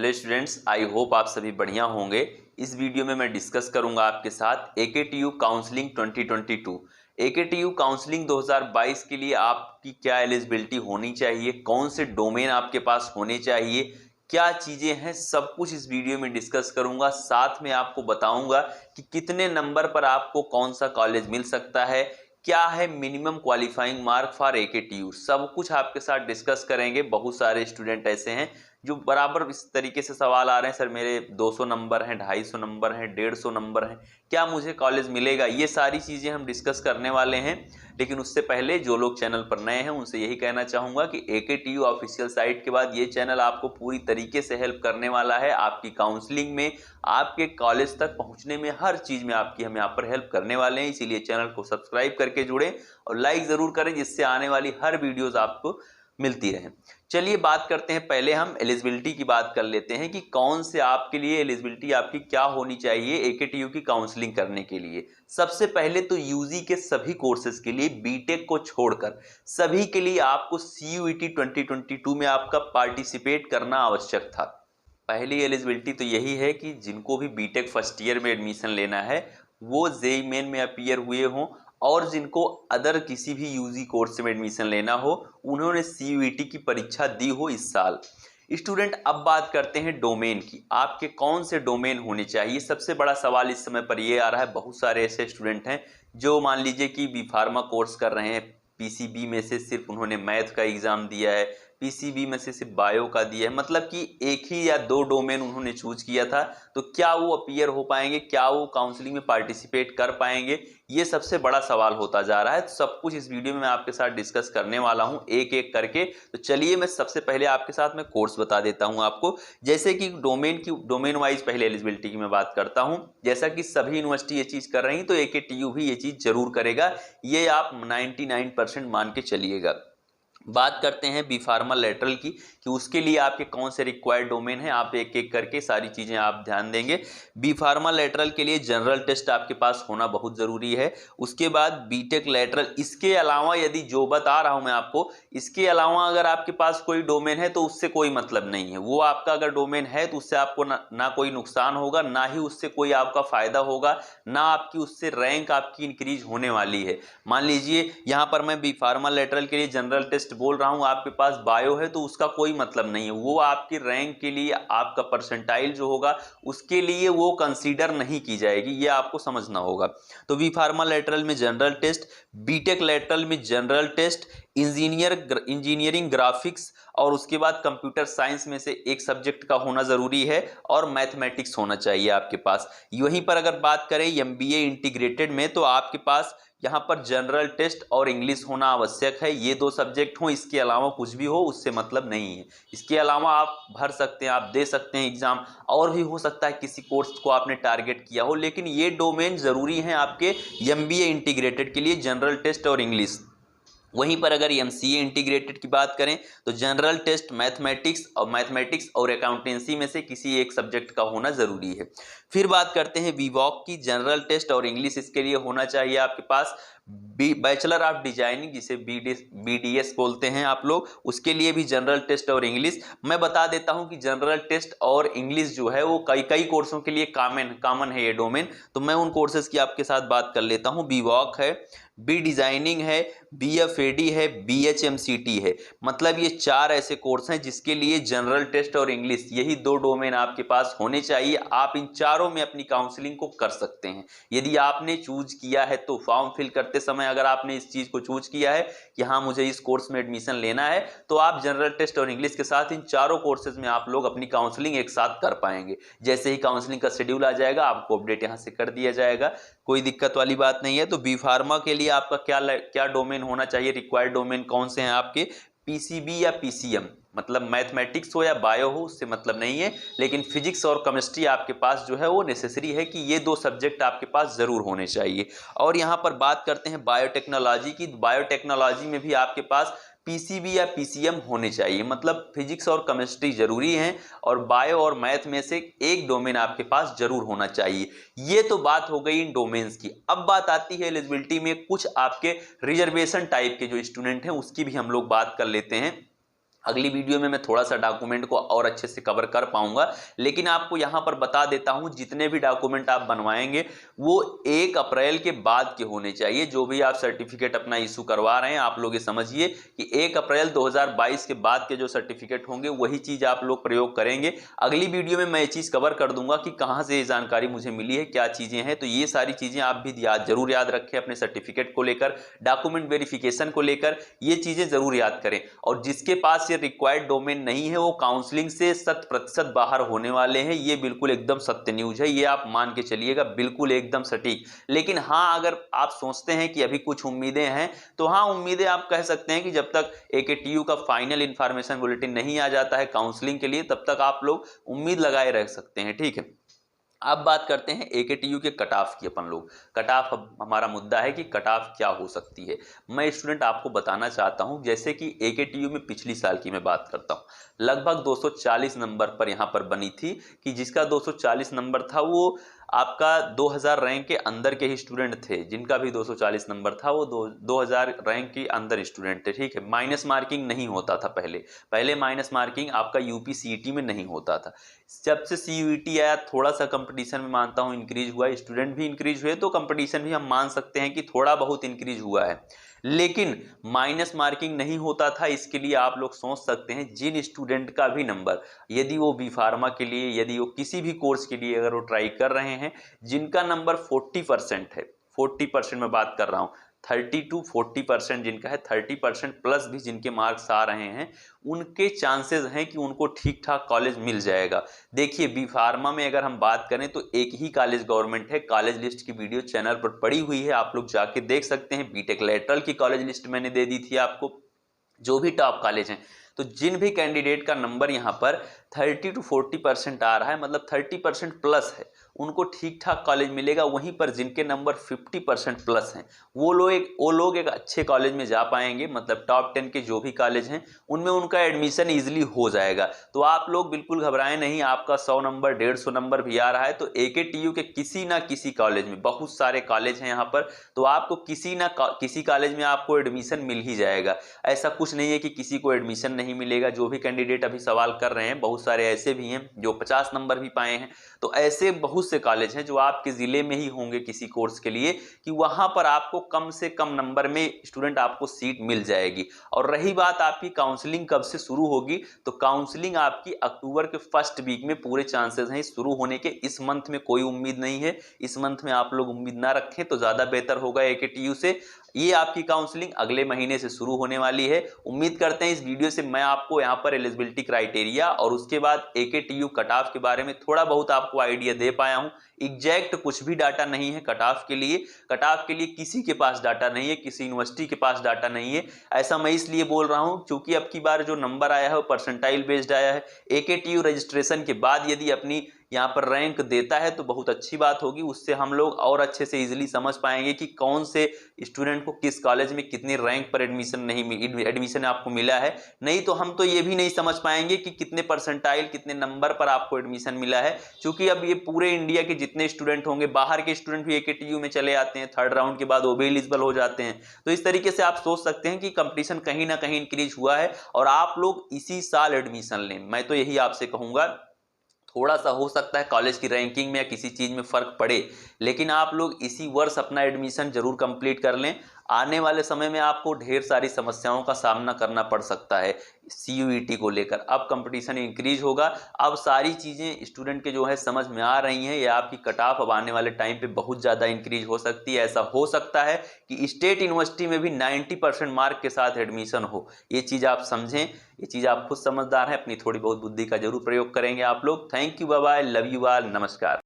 Hello students, I hope आप सभी बढ़िया होंगे। इस वीडियो में मैं डिस्कस करूंगा आपके साथ AKTU काउंसलिंग 2022। AKTU काउंसलिंग 2022 के लिए आपकी क्या एलिजिबिलिटी होनी चाहिए, कौन से डोमेन आपके पास होने चाहिए, क्या चीजें हैं, सब कुछ इस वीडियो में डिस्कस करूंगा। साथ में आपको बताऊंगा कि कितने नंबर पर आपको कौन सा कॉलेज मिल सकता है, क्या है minimum qualifying mark for AKTU, सब कुछ आपके साथ डिस्कस करेंगे। बहुत सारे स्टूडेंट ऐसे हैं जो बराबर इस तरीके से सवाल आ रहे हैं, सर मेरे 200 नंबर हैं, 250 नंबर हैं, 150 नंबर हैं, क्या मुझे कॉलेज मिलेगा। ये सारी चीजें हम डिस्कस करने वाले हैं। लेकिन उससे पहले जो लोग चैनल पर नए हैं उनसे यही कहना चाहूंगा कि AKTU ऑफिशियल साइट के बाद ये चैनल आपको पूरी तरीके से हेल्प करने वाला है आपकी काउंसलिंग में, आपके कॉलेज तक पहुंचने में, हर चीज में आपकी हम यहाँ पर हेल्प करने वाले हैं। इसीलिए चैनल को सब्सक्राइब करके जुड़ें और लाइक जरूर करें, जिससे आने वाली हर वीडियोस आपको मिलती रहे। चलिए बात करते हैं, पहले हम एलिजिबिलिटी की बात कर लेते हैं कि कौन से आपके लिए एलिजिबिलिटी आपकी क्या होनी चाहिए AKTU की काउंसलिंग करने के लिए। सबसे पहले तो यूजी के सभी कोर्सेज के लिए बीटेक को छोड़कर सभी के लिए आपको CUET 2022 में आपका पार्टिसिपेट करना आवश्यक था। पहली एलिजिबिलिटी तो यही है कि जिनको भी बीटेक फर्स्ट ईयर में एडमिशन लेना है वो जेईई मेन में अपीयर हुए हों, और जिनको अदर किसी भी यूजी कोर्स में एडमिशन लेना हो उन्होंने CUET की परीक्षा दी हो इस साल। स्टूडेंट, अब बात करते हैं डोमेन की, आपके कौन से डोमेन होने चाहिए। सबसे बड़ा सवाल इस समय पर यह आ रहा है, बहुत सारे ऐसे स्टूडेंट हैं जो मान लीजिए कि बी फार्मा कोर्स कर रहे हैं, PCB में से सिर्फ उन्होंने मैथ का एग्जाम दिया है, PCB में से सिर्फ बायो का दिया है, मतलब कि एक ही या दो डोमेन उन्होंने चूज किया था। तो क्या वो अपीयर हो पाएंगे, क्या वो काउंसलिंग में पार्टिसिपेट कर पाएंगे, ये सबसे बड़ा सवाल होता जा रहा है। तो सब कुछ इस वीडियो में मैं आपके साथ डिस्कस करने वाला हूं एक एक करके। तो चलिए मैं सबसे पहले आपके साथ में कोर्स बता देता हूं आपको। जैसे कि डोमेन वाइज पहले एलिजिबिलिटी की मैं बात करता हूं। जैसा कि सभी यूनिवर्सिटी ये चीज कर रही है तो AKTU भी ये चीज जरूर करेगा, ये आप 99% मान के चलिएगा। बात करते हैं बी फार्मा लेटरल की कि उसके लिए आपके कौन से रिक्वायर्ड डोमेन है, आप एक एक करके सारी चीजें आप ध्यान देंगे। बी फार्मा लेटरल के लिए जनरल टेस्ट आपके पास होना बहुत जरूरी है। उसके बाद बीटेक लेटरल, इसके अलावा यदि जो बता रहा हूं मैं आपको, इसके अलावा अगर आपके पास कोई डोमेन है तो उससे कोई मतलब नहीं है। वो आपका अगर डोमेन है तो उससे आपको ना कोई नुकसान होगा, ना ही उससे कोई आपका फायदा होगा, ना आपकी उससे रैंक आपकी इंक्रीज होने वाली है। मान लीजिए यहां पर मैं बी फार्मा लेटरल के लिए जनरल टेस्ट बोल रहा हूं, आपके पास बायो है तो उसका कोई मतलब नहीं है, वो आपकी रैंक के लिए, आपका परसेंटाइल जो होगा उसके लिए वो कंसीडर नहीं की जाएगी, ये आपको समझना होगा। तो बी फार्मा लेटरल में जनरल टेस्ट, बीटेक लेटरल में जनरल टेस्ट, इंजीनियरिंग ग्राफिक्स और उसके बाद कंप्यूटर साइंस में से एक सब्जेक्ट का होना जरूरी है, और मैथमेटिक्स होना चाहिए आपके पास। वहीं पर अगर बात करें MBA इंटीग्रेटेड में तो आपके पास यहाँ पर जनरल टेस्ट और इंग्लिश होना आवश्यक है, ये दो सब्जेक्ट हो, इसके अलावा कुछ भी हो उससे मतलब नहीं है। इसके अलावा आप भर सकते हैं, आप दे सकते हैं एग्जाम, और भी हो सकता है किसी कोर्स को आपने टारगेट किया हो, लेकिन ये डोमेन जरूरी है आपके MBA इंटीग्रेटेड के लिए, जनरल टेस्ट और इंग्लिश। वहीं पर अगर MCA इंटीग्रेटेड की बात करें तो जनरल टेस्ट, मैथमेटिक्स और अकाउंटेंसी में से किसी एक सब्जेक्ट का होना जरूरी है। फिर बात करते हैं VWOC की, जनरल टेस्ट और इंग्लिश इसके लिए होना चाहिए आपके पास। बैचलर ऑफ डिजाइनिंग जिसे BDS बोलते हैं आप लोग, उसके लिए भी जनरल टेस्ट और इंग्लिश। मैं बता देता हूं कि जनरल टेस्ट और इंग्लिश जो है वो कई कोर्सों के लिए कॉमन है ये डोमेन। तो मैं उन कोर्सेज की आपके साथ बात कर लेता हूं। VWOC है, B डिजाइनिंग है, BFAD है, BHMCT है, मतलब ये चार ऐसे कोर्स हैं जिसके लिए जनरल टेस्ट और इंग्लिश, यही दो डोमेन आपके पास होने चाहिए। आप इन चारों में अपनी काउंसलिंग को कर सकते हैं यदि आपने चूज किया है तो। फॉर्म फिल करते समय अगर आपने इस चीज को चूज किया है कि हाँ मुझे इस कोर्स में एडमिशन लेना है, तो आप जनरल टेस्ट और इंग्लिश के साथ इन चारों कोर्सेज में आप लोग अपनी काउंसलिंग एक साथ कर पाएंगे। जैसे ही काउंसलिंग का शेड्यूल आ जाएगा आपको अपडेट यहां से कर दिया जाएगा, कोई दिक्कत वाली बात नहीं है। तो बी फार्मा के लिए आपका क्या डोमेन होना चाहिए, रिक्वायर्ड डोमेन कौन से हैं आपके, PCB या PCM, मतलब मैथमेटिक्स हो या बायो हो उससे मतलब नहीं है, लेकिन फिजिक्स और केमिस्ट्री आपके पास जो है वो नेसेसरी है कि ये दो सब्जेक्ट आपके पास जरूर होने चाहिए। और यहां पर बात करते हैं बायोटेक्नोलॉजी की, बायोटेक्नोलॉजी में भी आपके पास PCB या PCM होने चाहिए, मतलब फिजिक्स और केमिस्ट्री जरूरी हैं, और बायो और मैथ में से एक डोमेन आपके पास जरूर होना चाहिए। ये तो बात हो गई इन डोमेन्स की। अब बात आती है एलिजिबिलिटी में कुछ आपके रिजर्वेशन टाइप के जो स्टूडेंट हैं उसकी भी हम लोग बात कर लेते हैं। अगली वीडियो में मैं थोड़ा सा डॉक्यूमेंट को और अच्छे से कवर कर पाऊंगा, लेकिन आपको यहां पर बता देता हूं जितने भी डॉक्यूमेंट आप बनवाएंगे वो 1 अप्रैल के बाद के होने चाहिए। जो भी आप सर्टिफिकेट अपना इशू करवा रहे हैं, आप लोग ये समझिए कि 1 अप्रैल 2022 के बाद के जो सर्टिफिकेट होंगे वही चीज आप लोग प्रयोग करेंगे। अगली वीडियो में मैं ये चीज कवर कर दूंगा कि कहां से ये जानकारी मुझे मिली है, क्या चीजें हैं। तो ये सारी चीजें आप भी जरूर याद रखें अपने सर्टिफिकेट को लेकर, डॉक्यूमेंट वेरिफिकेशन को लेकर, ये चीजें जरूर याद करें। और जिसके पास ये रिक्वायर्ड डोमेन नहीं है वो काउंसलिंग से 100% बाहर होने वाले हैं। ये बिल्कुल एकदम सत्य न्यूज है, ये आप मान के चलिएगा, बिल्कुल एकदम सटीक। लेकिन हाँ, अगर आप सोचते हैं कि अभी कुछ उम्मीदें हैं तो हाँ, उम्मीदें आप कह सकते हैं कि जब तक AKTU का फाइनल इंफॉर्मेशन बुलेटिन नहीं आ जाता है काउंसलिंग के लिए, तब तक आप लोग उम्मीद लगाए रह सकते हैं। ठीक है, अब बात करते हैं AKTU के कट ऑफ की। अपन लोग कट ऑफ, हमारा मुद्दा है कि कट ऑफ क्या हो सकती है। मैं स्टूडेंट आपको बताना चाहता हूं, जैसे कि AKTU में पिछली साल की मैं बात करता हूं, लगभग 240 नंबर पर यहां पर बनी थी कि जिसका 240 नंबर था वो आपका 2000 रैंक के अंदर के ही स्टूडेंट थे। जिनका भी 240 नंबर था वो 2000 रैंक के अंदर स्टूडेंट थे। ठीक है, माइनस मार्किंग नहीं होता था पहले माइनस मार्किंग आपका UP CET में नहीं होता था। जब से CUET आया, थोड़ा सा कंपटीशन में मानता हूं इंक्रीज हुआ, स्टूडेंट भी इंक्रीज हुए, तो कंपटीशन भी हम मान सकते हैं कि थोड़ा बहुत इंक्रीज हुआ है। लेकिन माइनस मार्किंग नहीं होता था। इसके लिए आप लोग सोच सकते हैं जिन स्टूडेंट का भी नंबर, यदि वो बी फार्मा के लिए, यदि वो किसी भी कोर्स के लिए अगर वो ट्राई कर रहे हैं, जिनका नंबर 40% है, 40% में बात कर रहा हूं, 30 to 40% जिनका है, 30% प्लस भी जिनके मार्क्स आ रहे हैं, उनके चांसेस हैं कि उनको ठीक ठाक कॉलेज मिल जाएगा। देखिए, बी फार्मा में अगर हम बात करें तो एक ही कॉलेज गवर्नमेंट है। कॉलेज लिस्ट की वीडियो चैनल पर पड़ी हुई है, आप लोग जाके देख सकते हैं। बीटेक लेटरल की कॉलेज लिस्ट मैंने दे दी थी आपको, जो भी टॉप कॉलेज हैं। तो जिन भी कैंडिडेट का नंबर यहाँ पर 30 to 40% आ रहा है, मतलब 30% प्लस है, उनको ठीक ठाक कॉलेज मिलेगा। वहीं पर जिनके नंबर 50% प्लस हैं, वो लोग एक अच्छे कॉलेज में जा पाएंगे, मतलब टॉप 10 के जो भी कॉलेज हैं उनमें उनका एडमिशन ईजिली हो जाएगा। तो आप लोग बिल्कुल घबराएं नहीं। आपका 100 नंबर 150 नंबर भी आ रहा है तो AKTU के किसी ना किसी कॉलेज में, बहुत सारे कॉलेज हैं यहाँ पर, तो आपको किसी ना किसी कॉलेज में आपको एडमिशन मिल ही जाएगा। ऐसा कुछ नहीं है कि किसी को एडमिशन नहीं मिलेगा। जो भी कैंडिडेट अभी सवाल कर रहे हैं, बहुत सारे ऐसे भी हैं जो 50 नंबर भी पाए हैं। तो ऐसे बहुत से कॉलेज हैं जो आपके जिले में ही होंगे किसी कोर्स के लिए, कि वहां पर आपको कम से कम नंबर में स्टूडेंट आपको सीट मिल जाएगी। और रही बात आपकी काउंसलिंग कब से शुरू होगी, तो काउंसलिंग आपकी अक्टूबर के फर्स्ट वीक में पूरे चांसेस हैं शुरू होने के। इस मंथ में कोई उम्मीद नहीं है, इस मंथ में आप लोग उम्मीद ना रखें तो ज्यादा बेहतर होगा AKTU से। ये आपकी काउंसलिंग अगले महीने से शुरू होने वाली है। उम्मीद करते हैं इस वीडियो से मैं आपको यहाँ पर एलिजिबिलिटी क्राइटेरिया और उसके बाद AKTU कट ऑफ के बारे में थोड़ा बहुत आपको आइडिया दे पाया हूँ। एग्जैक्ट कुछ भी डाटा नहीं है कट ऑफ के लिए। कट ऑफ के लिए किसी के पास डाटा नहीं है, किसी यूनिवर्सिटी के पास डाटा नहीं है। ऐसा मैं इसलिए बोल रहा हूँ क्योंकि अब की बार जो नंबर आया है वो परसेंटाइल बेस्ड आया है। AKTU रजिस्ट्रेशन के बाद यदि अपनी यहाँ पर रैंक देता है तो बहुत अच्छी बात होगी। उससे हम लोग और अच्छे से इजीली समझ पाएंगे कि कौन से स्टूडेंट को किस कॉलेज में कितनी रैंक पर एडमिशन आपको मिला है। नहीं तो हम तो ये भी नहीं समझ पाएंगे कि कितने परसेंटाइल, कितने नंबर पर आपको एडमिशन मिला है। क्योंकि अब ये पूरे इंडिया के जितने स्टूडेंट होंगे, बाहर के स्टूडेंट भी AKTU में चले आते हैं, थर्ड राउंड के बाद वो भी एलिजिबल हो जाते हैं। तो इस तरीके से आप सोच सकते हैं कि कंपटीशन कहीं ना कहीं इंक्रीज हुआ है और आप लोग इसी साल एडमिशन लें। मैं तो यही आपसे कहूंगा, थोड़ा सा हो सकता है कॉलेज की रैंकिंग में या किसी चीज में फर्क पड़े, लेकिन आप लोग इसी वर्ष अपना एडमिशन जरूर कंप्लीट कर लें। आने वाले समय में आपको ढेर सारी समस्याओं का सामना करना पड़ सकता है CUET को लेकर। अब कंपटीशन इंक्रीज होगा, अब सारी चीज़ें स्टूडेंट के जो है समझ में आ रही हैं। या आपकी कट ऑफ अब आने वाले टाइम पे बहुत ज़्यादा इंक्रीज हो सकती है। ऐसा हो सकता है कि स्टेट यूनिवर्सिटी में भी 90% मार्क के साथ एडमिशन हो। ये चीज़ आप समझें, ये चीज़ आप खुद समझदार हैं, अपनी थोड़ी बहुत बुद्धि का जरूर प्रयोग करेंगे आप लोग। Thank you, bye bye, love you all, नमस्कार।